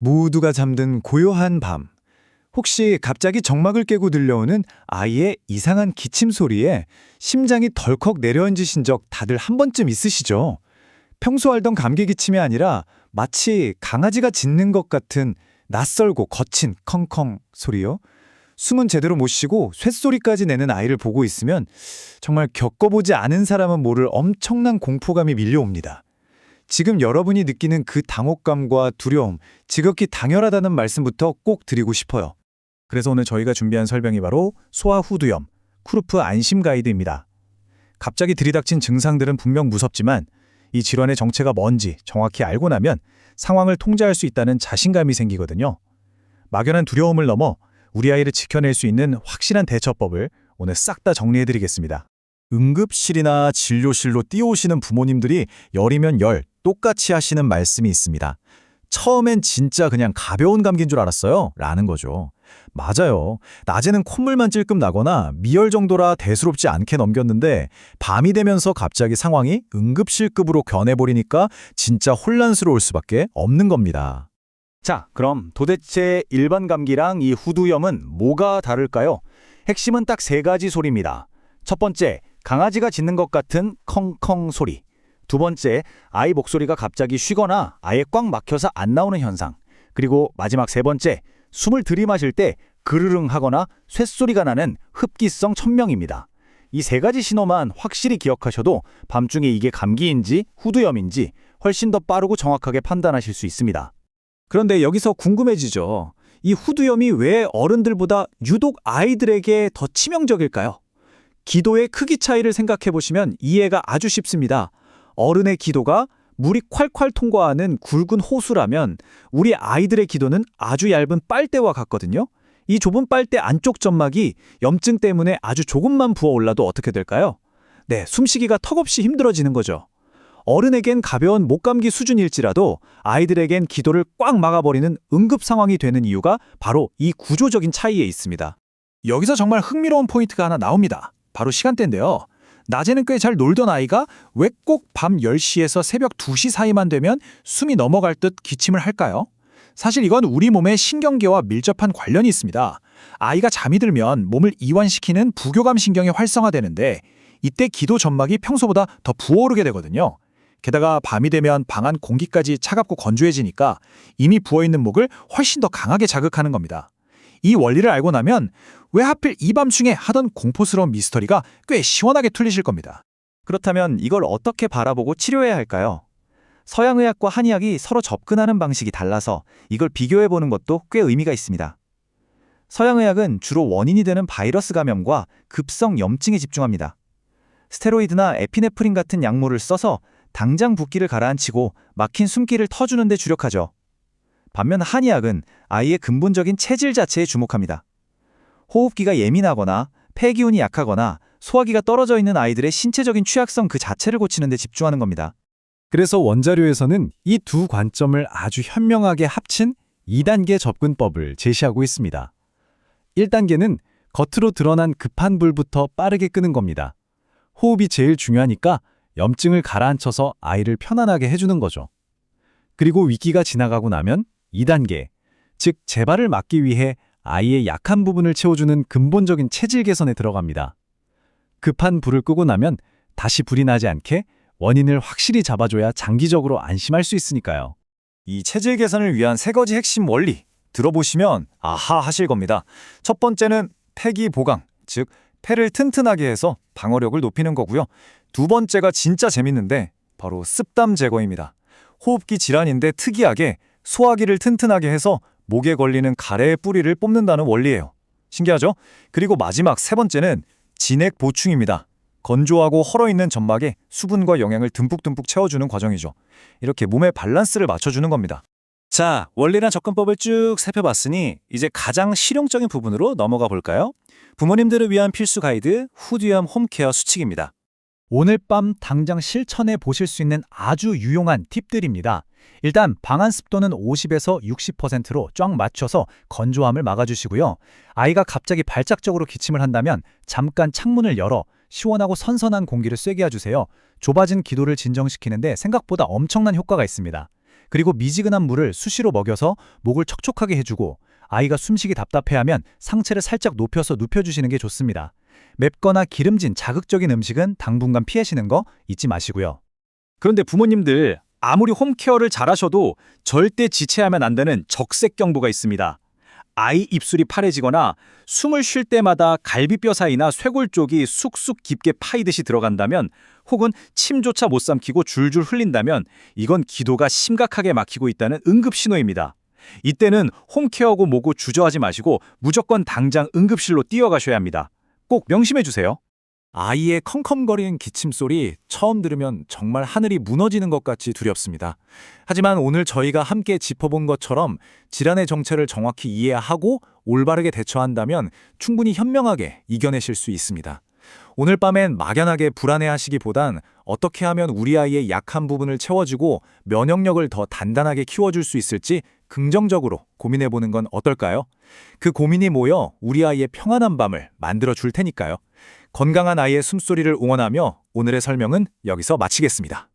모두가 잠든 고요한 밤. 혹시 갑자기 정막을 깨고 들려오는 아이의 이상한 기침 소리에 심장이 덜컥 내려앉으신 적 다들 한 번쯤 있으시죠? 평소 알던 감기 기침이 아니라 마치 강아지가 짖는 것 같은 낯설고 거친 컹컹 소리요. 숨은 제대로 못 쉬고 쇳소리까지 내는 아이를 보고 있으면 정말 겪어보지 않은 사람은 모를 엄청난 공포감이 밀려옵니다. 지금 여러분이 느끼는 그 당혹감과 두려움, 지극히 당연하다는 말씀부터 꼭 드리고 싶어요. 그래서 오늘 저희가 준비한 설명이 바로 소아 후두염, 쿠르프 안심 가이드입니다. 갑자기 들이닥친 증상들은 분명 무섭지만 이 질환의 정체가 뭔지 정확히 알고 나면 상황을 통제할 수 있다는 자신감이 생기거든요. 막연한 두려움을 넘어 우리 아이를 지켜낼 수 있는 확실한 대처법을 오늘 싹 다 정리해드리겠습니다. 응급실이나 진료실로 뛰어오시는 부모님들이 열이면 열, 똑같이 하시는 말씀이 있습니다. 처음엔 진짜 그냥 가벼운 감기인 줄 알았어요 라는 거죠. 맞아요. 낮에는 콧물만 찔끔 나거나 미열 정도라 대수롭지 않게 넘겼는데 밤이 되면서 갑자기 상황이 응급실급으로 변해버리니까 진짜 혼란스러울 수밖에 없는 겁니다. 자, 그럼 도대체 일반 감기랑 이 후두염은 뭐가 다를까요? 핵심은 딱 세 가지 소리입니다. 첫 번째, 강아지가 짖는 것 같은 컹컹 소리. 두 번째, 아이 목소리가 갑자기 쉬거나 아예 꽉 막혀서 안 나오는 현상. 그리고 마지막 세 번째, 숨을 들이마실 때 그르릉 하거나 쇳소리가 나는 흡기성 천명입니다. 이 세 가지 신호만 확실히 기억하셔도 밤중에 이게 감기인지 후두염인지 훨씬 더 빠르고 정확하게 판단하실 수 있습니다. 그런데 여기서 궁금해지죠. 이 후두염이 왜 어른들보다 유독 아이들에게 더 치명적일까요? 기도의 크기 차이를 생각해 보시면 이해가 아주 쉽습니다. 어른의 기도가 물이 콸콸 통과하는 굵은 호수라면 우리 아이들의 기도는 아주 얇은 빨대와 같거든요. 이 좁은 빨대 안쪽 점막이 염증 때문에 아주 조금만 부어올라도 어떻게 될까요? 네, 숨쉬기가 턱없이 힘들어지는 거죠. 어른에겐 가벼운 목감기 수준일지라도 아이들에겐 기도를 꽉 막아버리는 응급 상황이 되는 이유가 바로 이 구조적인 차이에 있습니다. 여기서 정말 흥미로운 포인트가 하나 나옵니다. 바로 시간대인데요. 낮에는 꽤 잘 놀던 아이가 왜 꼭 밤 10시에서 새벽 2시 사이만 되면 숨이 넘어갈 듯 기침을 할까요? 사실 이건 우리 몸의 신경계와 밀접한 관련이 있습니다. 아이가 잠이 들면 몸을 이완시키는 부교감 신경이 활성화되는데 이때 기도 점막이 평소보다 더 부어오르게 되거든요. 게다가 밤이 되면 방 안 공기까지 차갑고 건조해지니까 이미 부어있는 목을 훨씬 더 강하게 자극하는 겁니다. 이 원리를 알고 나면 왜 하필 이 밤중에 하던 공포스러운 미스터리가 꽤 시원하게 풀리실 겁니다. 그렇다면 이걸 어떻게 바라보고 치료해야 할까요? 서양의학과 한의학이 서로 접근하는 방식이 달라서 이걸 비교해보는 것도 꽤 의미가 있습니다. 서양의학은 주로 원인이 되는 바이러스 감염과 급성 염증에 집중합니다. 스테로이드나 에피네프린 같은 약물을 써서 당장 붓기를 가라앉히고 막힌 숨길을 터주는 데 주력하죠. 반면 한의학은 아이의 근본적인 체질 자체에 주목합니다. 호흡기가 예민하거나 폐기운이 약하거나 소화기가 떨어져 있는 아이들의 신체적인 취약성 그 자체를 고치는 데 집중하는 겁니다. 그래서 원자료에서는 이 두 관점을 아주 현명하게 합친 2단계 접근법을 제시하고 있습니다. 1단계는 겉으로 드러난 급한 불부터 빠르게 끄는 겁니다. 호흡이 제일 중요하니까 염증을 가라앉혀서 아이를 편안하게 해주는 거죠. 그리고 위기가 지나가고 나면 2단계, 즉 재발을 막기 위해 아이의 약한 부분을 채워주는 근본적인 체질 개선에 들어갑니다. 급한 불을 끄고 나면 다시 불이 나지 않게 원인을 확실히 잡아줘야 장기적으로 안심할 수 있으니까요. 이 체질 개선을 위한 세 가지 핵심 원리 들어보시면 아하 하실 겁니다. 첫 번째는 폐기 보강, 즉 폐를 튼튼하게 해서 방어력을 높이는 거고요. 두 번째가 진짜 재밌는데 바로 습담 제거입니다. 호흡기 질환인데 특이하게 소화기를 튼튼하게 해서 목에 걸리는 가래의 뿌리를 뽑는다는 원리예요. 신기하죠? 그리고 마지막 세 번째는 진액 보충입니다. 건조하고 헐어있는 점막에 수분과 영양을 듬뿍듬뿍 채워주는 과정이죠. 이렇게 몸의 밸런스를 맞춰주는 겁니다. 자, 원리랑 접근법을 쭉 살펴봤으니 이제 가장 실용적인 부분으로 넘어가 볼까요? 부모님들을 위한 필수 가이드 후두염 홈케어 수칙입니다. 오늘 밤 당장 실천해 보실 수 있는 아주 유용한 팁들입니다. 일단 방안 습도는 50에서 60%로 쫙 맞춰서 건조함을 막아주시고요. 아이가 갑자기 발작적으로 기침을 한다면 잠깐 창문을 열어 시원하고 선선한 공기를 쐬게 해주세요. 좁아진 기도를 진정시키는데 생각보다 엄청난 효과가 있습니다. 그리고 미지근한 물을 수시로 먹여서 목을 촉촉하게 해주고 아이가 숨쉬기 답답해하면 상체를 살짝 높여서 눕혀주시는 게 좋습니다. 맵거나 기름진 자극적인 음식은 당분간 피하시는 거 잊지 마시고요. 그런데 부모님들, 아무리 홈케어를 잘하셔도 절대 지체하면 안 되는 적색경보가 있습니다. 아이 입술이 파래지거나 숨을 쉴 때마다 갈비뼈 사이나 쇄골 쪽이 쑥쑥 깊게 파이듯이 들어간다면, 혹은 침조차 못 삼키고 줄줄 흘린다면 이건 기도가 심각하게 막히고 있다는 응급 신호입니다. 이때는 홈케어고 뭐고 주저하지 마시고 무조건 당장 응급실로 뛰어가셔야 합니다. 꼭 명심해 주세요. 아이의 컴컴거리는 기침소리 처음 들으면 정말 하늘이 무너지는 것 같이 두렵습니다. 하지만 오늘 저희가 함께 짚어본 것처럼 질환의 정체를 정확히 이해하고 올바르게 대처한다면 충분히 현명하게 이겨내실 수 있습니다. 오늘 밤엔 막연하게 불안해하시기보단 어떻게 하면 우리 아이의 약한 부분을 채워주고 면역력을 더 단단하게 키워줄 수 있을지 긍정적으로 고민해보는 건 어떨까요? 그 고민이 모여 우리 아이의 평안한 밤을 만들어 줄 테니까요. 건강한 아이의 숨소리를 응원하며 오늘의 설명은 여기서 마치겠습니다.